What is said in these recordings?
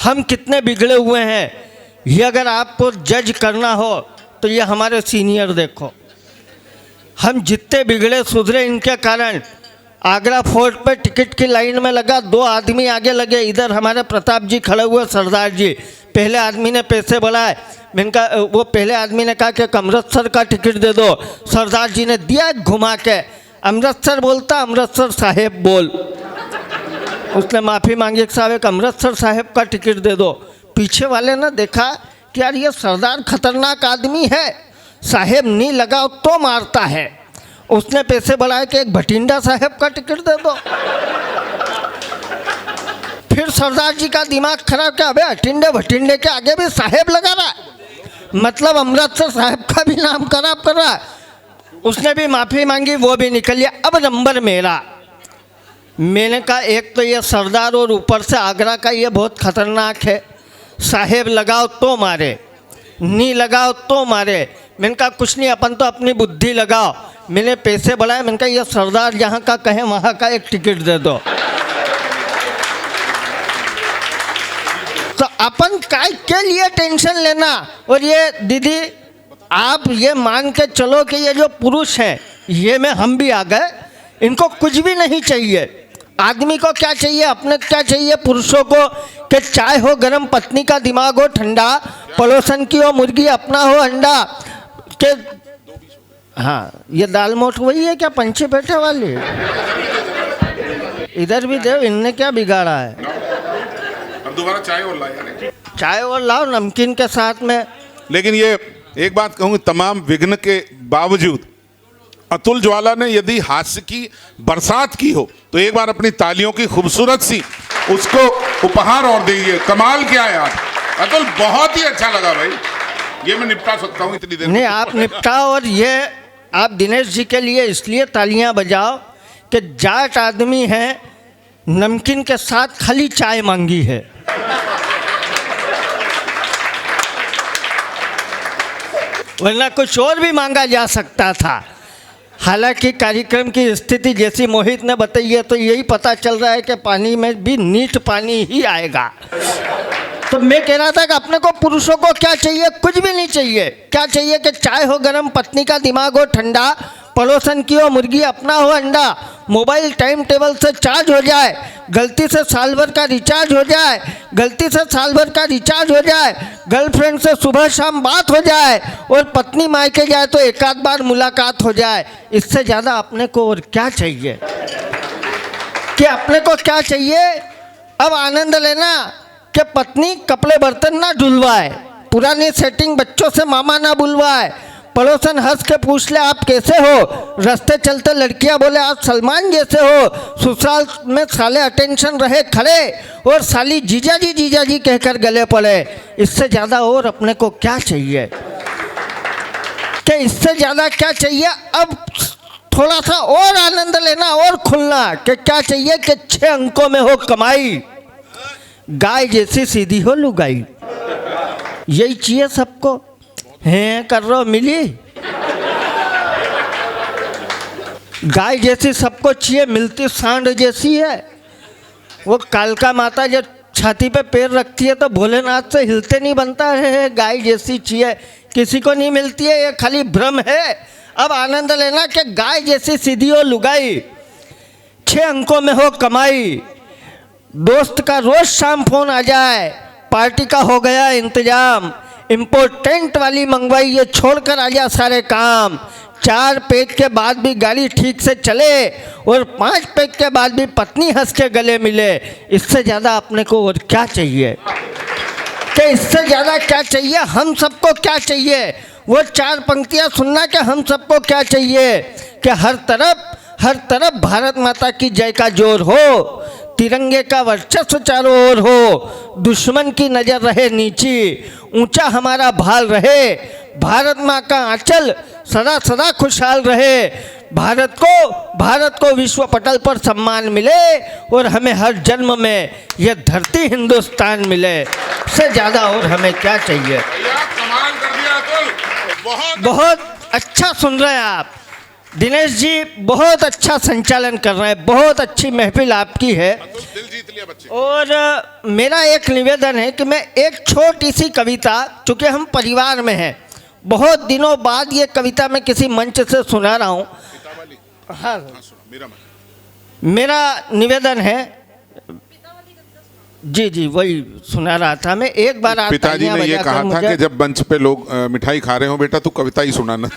हम कितने बिगड़े हुए हैं, ये अगर आपको जज करना हो तो ये हमारे सीनियर देखो। हम जितने बिगड़े सुधरे इनके कारण। आगरा फोर्ट पे टिकट की लाइन में लगा, 2 आदमी आगे लगे, इधर हमारे प्रताप जी खड़े हुए, सरदार जी। पहले आदमी ने पैसे बढ़ाए, वो पहले आदमी ने कहा कि अमृतसर का टिकट दे दो, सरदार जी ने दिया घुमा के, अमृतसर बोलता, अमृतसर साहेब बोल। उसने माफ़ी मांगी कि साहब एक अमृतसर साहेब का टिकट दे दो। पीछे वाले ने देखा कि यार ये सरदार खतरनाक आदमी है, साहेब नहीं लगाओ तो मारता है। उसने पैसे बढ़ाए कि एक भटिंडा साहेब का टिकट दे दो। फिर सरदार जी का दिमाग खराब किया, अबे अटिंडे भटिंडे के आगे भी साहेब लगा रहा है, मतलब अमृतसर साहेब का भी नाम खराब कर रहा है। उसने भी माफ़ी मांगी, वो भी निकल गया। अब नंबर मेरा। मैंने कहा एक तो ये सरदार और ऊपर से आगरा का ये बहुत खतरनाक है, साहेब लगाओ तो मारे, नहीं लगाओ तो मारे। मैंने कहा कुछ नहीं, अपन तो अपनी बुद्धि लगाओ। मैंने पैसे बढ़ाए, मैंने कहा ये सरदार जहाँ का कहे वहाँ का एक टिकट दे दो। तो अपन काय के लिए टेंशन लेना। और ये दीदी आप ये मान के चलो कि ये जो पुरुष हैं ये में हम भी आ गए, इनको कुछ भी नहीं चाहिए। आदमी को क्या चाहिए, अपने क्या चाहिए पुरुषों को कि चाय हो गरम, पत्नी का दिमाग हो ठंडा, पड़ोसन की हो मुर्गी, अपना हो अंडा। के हाँ ये दाल मोठ वही है क्या, पंछी बैठे वाली? इधर भी देव, इनने क्या बिगाड़ा है? अब दोबारा चाय और लाओ यार, चाय और लाओ नमकीन के साथ में। लेकिन ये एक बात कहूँगी, तमाम विघ्न के बावजूद अतुल ज्वाला ने यदि हास्य की बरसात की हो तो एक बार अपनी तालियों की खूबसूरत सी उसको उपहार और दीजिए। कमाल किया यार अतुल, बहुत ही अच्छा लगा भाई। ये मैं निपटा सकता हूँ इतनी देर नहीं, आप निपटाओ। और ये आप दिनेश जी के लिए इसलिए तालियां बजाओ कि जाट आदमी हैं, नमकीन के साथ खाली चाय मांगी है। वरना कुछ और भी मांगा जा सकता था। हालांकि कार्यक्रम की स्थिति जैसी मोहित ने बताई है तो यही पता चल रहा है कि पानी में भी नीट पानी ही आएगा। तो मैं कह रहा था कि अपने को पुरुषों को क्या चाहिए, कुछ भी नहीं चाहिए। क्या चाहिए कि चाय हो गरम, पत्नी का दिमाग हो ठंडा, पड़ोसन की हो मुर्गी, अपना हो अंडा, मोबाइल टाइम टेबल से चार्ज हो जाए, गलती से साल भर का रिचार्ज हो जाए, गलती से साल भर का रिचार्ज हो जाए, गर्लफ्रेंड से सुबह शाम बात हो जाए, और पत्नी मायके जाए तो एक आध बार मुलाकात हो जाए। इससे ज़्यादा अपने को और क्या चाहिए? कि अपने को क्या चाहिए? अब आनंद लेना कि पत्नी कपड़े बर्तन ना धुलवाए, पुरानी सेटिंग बच्चों से मामा ना बुलवाए, पड़ोसन हंस के पूछ ले आप कैसे हो, रास्ते चलते लड़कियां बोले आप सलमान जैसे हो, ससुराल में साले अटेंशन रहे खड़े और साली जीजा जी कहकर गले पड़े। इससे ज़्यादा और अपने को क्या चाहिए? कि इससे ज़्यादा क्या चाहिए? अब थोड़ा सा और आनंद लेना और खुलना कि क्या चाहिए कि 6 अंकों में हो कमाई, गाय जैसी सीधी हो लुगाई। यही चाहिए सबको। हैं कर रो मिली, गाय जैसी सबको चाहिए, मिलती सांड जैसी है। वो कालका माता जब छाती पे पैर रखती है तो भोलेनाथ से हिलते नहीं बनता है। गाय जैसी चाहिए, किसी को नहीं मिलती है, ये खाली भ्रम है। अब आनंद लेना कि गाय जैसी सीधी हो लुगाई, 6 अंकों में हो कमाई, दोस्त का रोज शाम फोन आ जाए, पार्टी का हो गया इंतजाम, इम्पोर्टेंट वाली मंगवाई, ये छोड़कर आ जा सारे काम, 4 पैक के बाद भी गाड़ी ठीक से चले और 5 पैक के बाद भी पत्नी हंस के गले मिले। इससे ज़्यादा अपने को और क्या चाहिए? कि इससे ज़्यादा क्या चाहिए? हम सबको क्या चाहिए? वो 4 पंक्तियाँ सुनना कि हम सबको क्या चाहिए कि हर तरफ भारत माता की जय का जोर हो, तिरंगे का वर्चस्व चारों ओर हो, दुश्मन की नज़र रहे नीची, ऊंचा हमारा भाल रहे, भारत माँ का आंचल सदा सदा खुशहाल रहे, भारत को विश्व पटल पर सम्मान मिले और हमें हर जन्म में यह धरती हिंदुस्तान मिले। इससे ज़्यादा और हमें क्या चाहिए? कमाल कर दिया अतुल, बहुत अच्छा सुन रहे हैं आप। दिनेश जी बहुत अच्छा संचालन कर रहे हैं, बहुत अच्छी महफिल आपकी है। दिल जीत लिया बच्चे। और मेरा एक निवेदन है कि मैं एक छोटी सी कविता, चूँकि हम परिवार में हैं, बहुत दिनों बाद ये कविता मैं किसी मंच से सुना रहा हूँ। हाँ, मेरा निवेदन है। जी जी, वही सुना रहा था मैं। एक बार आप पिताजी ने ये कहा था कि जब मंच पे लोग मिठाई खा रहे हो बेटा तू कविता ही सुनाना।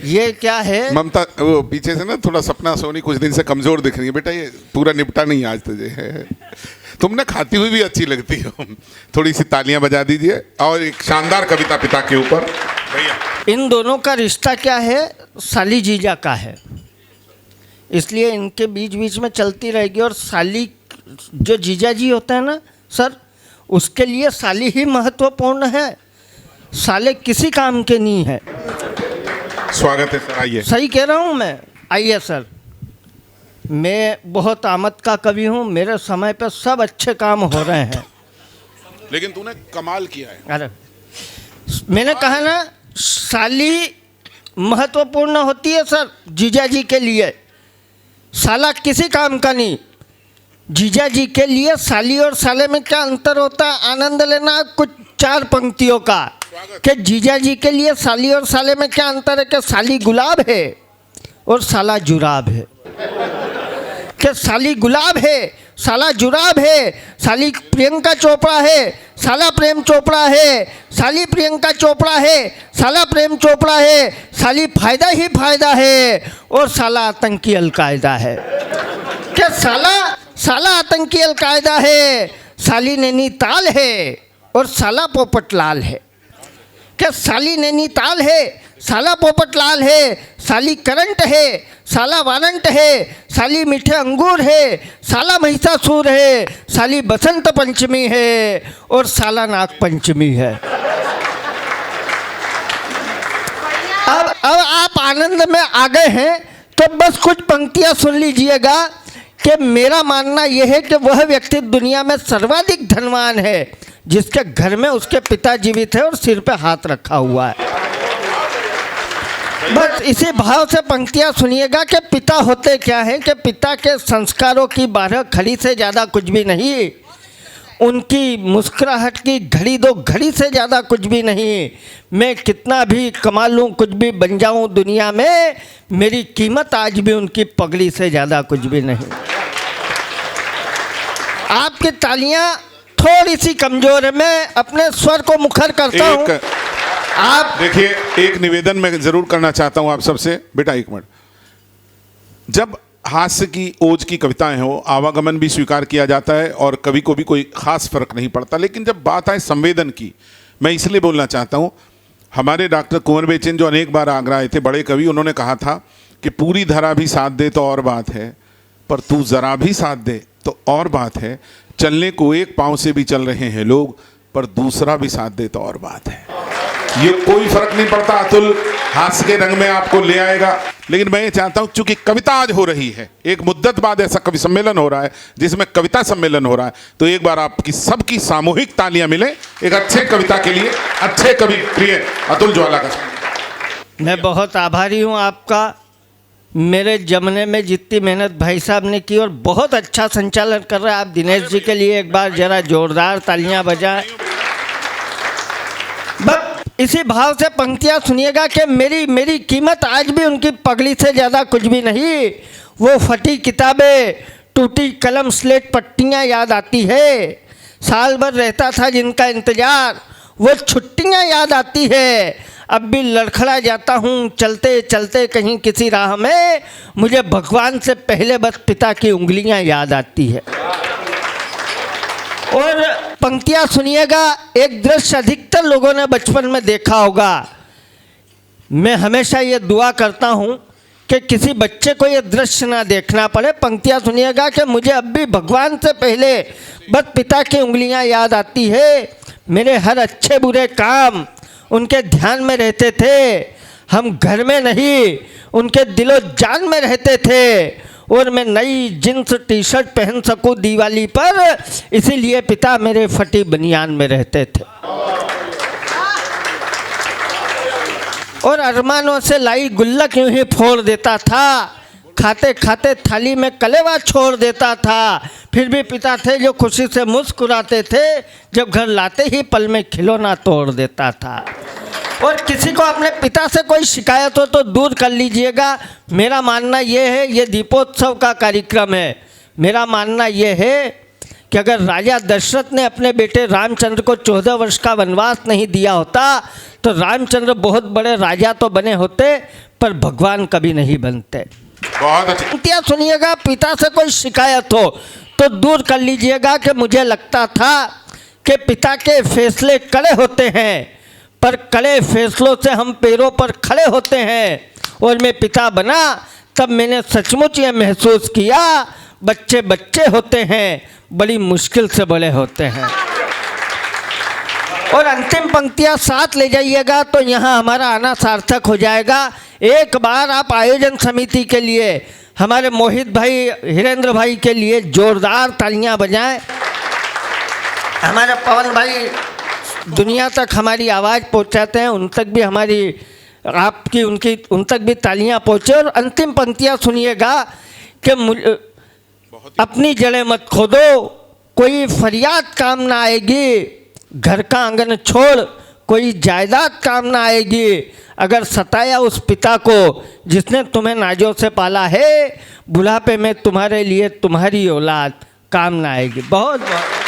ये क्या है ममता, वो पीछे से ना थोड़ा सपना सोनी कुछ दिन से कमजोर दिख रही है बेटा, ये पूरा निपटा नहीं आज तुझे। तुमने खाती हुई भी अच्छी लगती हो। थोड़ी सी तालियां बजा दीजिए और एक शानदार कविता पिता के ऊपर। भैया इन दोनों का रिश्ता क्या है, साली जीजा का है, इसलिए इनके बीच बीच में चलती रहेगी। और साली जो जीजा जी होता है ना सर, उसके लिए साली ही महत्वपूर्ण है, साले किसी काम के नहीं है। स्वागत है सर, आइए। सही कह रहा हूँ मैं? आइए सर। मैं बहुत आमद का कवि हूँ, मेरे समय पे सब अच्छे काम हो रहे हैं। लेकिन तूने कमाल किया है। अरे मैंने कहा ना, साली महत्वपूर्ण होती है सर जीजा जी के लिए, साला किसी काम का नहीं। जीजा जी के लिए साली और साले में क्या अंतर होता है, आनंद लेना कुछ 4 पंक्तियों का। कि जीजा जी के लिए साली और साले में क्या अंतर है, कि साली गुलाब है और साला जुराब है। कि साली गुलाब है, साला जुराब है, साली प्रियंका चोपड़ा है, साला प्रेम चोपड़ा है, साली प्रियंका चोपड़ा है, साला प्रेम चोपड़ा है, साली फायदा ही फायदा है और साला आतंकी अलकायदा है। क्या साला आतंकी अलकायदा है, साली नैनीताल है और साला पोपटलाल है। क्या साली नैनीताल है, साला पोपटलाल है, साली करंट है, साला वारंट है, साली मीठे अंगूर है, साला महिषासुर है, साली बसंत पंचमी है और साला नाग पंचमी है। अब आप आनंद में आ गए हैं तो बस कुछ पंक्तियां सुन लीजिएगा कि मेरा मानना यह है कि वह व्यक्ति दुनिया में सर्वाधिक धनवान है जिसके घर में उसके पिता जीवित है और सिर पे हाथ रखा हुआ है। बस इसी भाव से पंक्तियां सुनिएगा कि पिता होते क्या हैं, कि पिता के संस्कारों की 12 घड़ी से ज़्यादा कुछ भी नहीं, उनकी मुस्कुराहट की घड़ी 2 घड़ी से ज़्यादा कुछ भी नहीं। मैं कितना भी कमा लूँ, कुछ भी बन जाऊँ दुनिया में, मेरी कीमत आज भी उनकी पगड़ी से ज़्यादा कुछ भी नहीं। आपकी तालियां थोड़ी सी कमज़ोर है, मैं अपने स्वर को मुखर करता हूँ। आप देखिए, एक निवेदन मैं जरूर करना चाहता हूं आप सबसे। बेटा एक मिनट, जब हास्य की ओज की कविताएं हो, आवागमन भी स्वीकार किया जाता है और कवि को भी कोई खास फर्क नहीं पड़ता, लेकिन जब बात आए संवेदन की, मैं इसलिए बोलना चाहता हूं। हमारे डॉक्टर कुंवर बेचन जो अनेक बार आगरा आए थे, बड़े कवि, उन्होंने कहा था कि पूरी धरा भी साथ दे तो और बात है, पर तू जरा भी साथ दे तो और बात है। चलने को एक पांव से भी चल रहे हैं लोग, पर दूसरा भी साथ दे तो और बात है। ये कोई फर्क नहीं पड़ता, अतुल हास्य के रंग में आपको ले आएगा। लेकिन मैं ये चाहता हूं, चूंकि कविता आज हो रही है, एक मुद्दत बाद ऐसा कवि सम्मेलन हो रहा है जिसमें कविता सम्मेलन हो रहा है, तो एक बार आपकी सबकी सामूहिक तालियां मिले एक अच्छे कविता के लिए, अच्छे कवि प्रिय अतुल ज्वाला का। मैं बहुत आभारी हूं आपका। मेरे जमने में जितनी मेहनत भाई साहब ने की और बहुत अच्छा संचालन कर रहे हैं आप। दिनेश जी के लिए एक बार जरा जोरदार तालियां बजाएं। बस इसी भाव से पंक्तियां सुनिएगा कि मेरी कीमत आज भी उनकी पगड़ी से ज़्यादा कुछ भी नहीं। वो फटी किताबें, टूटी कलम, स्लेट पट्टियां याद आती है। साल भर रहता था जिनका इंतज़ार, वो छुट्टियां याद आती है। अब भी लड़खड़ा जाता हूँ चलते चलते कहीं किसी राह में, मुझे भगवान से पहले बस पिता की उंगलियां याद आती है। और पंक्तियां सुनिएगा, एक दृश्य अधिकतर लोगों ने बचपन में देखा होगा। मैं हमेशा ये दुआ करता हूँ कि किसी बच्चे को ये दृश्य ना देखना पड़े। पंक्तियां सुनिएगा कि मुझे अब भी भगवान से पहले बस पिता की उंगलियां याद आती है। मेरे हर अच्छे बुरे काम उनके ध्यान में रहते थे। हम घर में नहीं, उनके दिलो जान में रहते थे। और मैं नई जींस टी शर्ट पहन सकूं दिवाली पर, इसीलिए पिता मेरे फटी बनियान में रहते थे। और अरमानों से लाई गुल्लक यूं ही फोड़ देता था, खाते खाते थाली में कलेवा छोड़ देता था। फिर भी पिता थे जो खुशी से मुस्कुराते थे, जब घर लाते ही पल में खिलौना तोड़ देता था। और किसी को अपने पिता से कोई शिकायत हो तो दूर कर लीजिएगा। मेरा मानना ये है, ये दीपोत्सव का कार्यक्रम है, मेरा मानना ये है कि अगर राजा दशरथ ने अपने बेटे रामचंद्र को 14 वर्ष का वनवास नहीं दिया होता तो रामचंद्र बहुत बड़े राजा तो बने होते, पर भगवान कभी नहीं बनते। बहुत अच्छी। क्या सुनिएगा, पिता से कोई शिकायत हो तो दूर कर लीजिएगा कि मुझे लगता था कि पिता के फैसले कड़े होते हैं, पर कड़े फैसलों से हम पैरों पर खड़े होते हैं। और मैं पिता बना तब मैंने सचमुच ये महसूस किया, बच्चे बच्चे होते हैं, बड़ी मुश्किल से बड़े होते हैं। और अंतिम पंक्तियाँ साथ ले जाइएगा तो यहाँ हमारा आना सार्थक हो जाएगा। एक बार आप आयोजन समिति के लिए, हमारे मोहित भाई, हिरेंद्र भाई के लिए जोरदार तालियां बजाएं। हमारे पवन भाई दुनिया तक हमारी आवाज़ पहुंचाते हैं, उन तक भी हमारी आपकी उनकी उन तक भी तालियां पहुंचे। और अंतिम पंक्तियां सुनिएगा कि अपनी जड़ें मत खोदो, कोई फरियाद काम ना आएगी, घर का आंगन छोड़ कोई जायदाद काम ना आएगी। अगर सताया उस पिता को जिसने तुम्हें नाजों से पाला है, बुढ़ापे में तुम्हारे लिए तुम्हारी औलाद काम ना आएगी। बहुत बहुत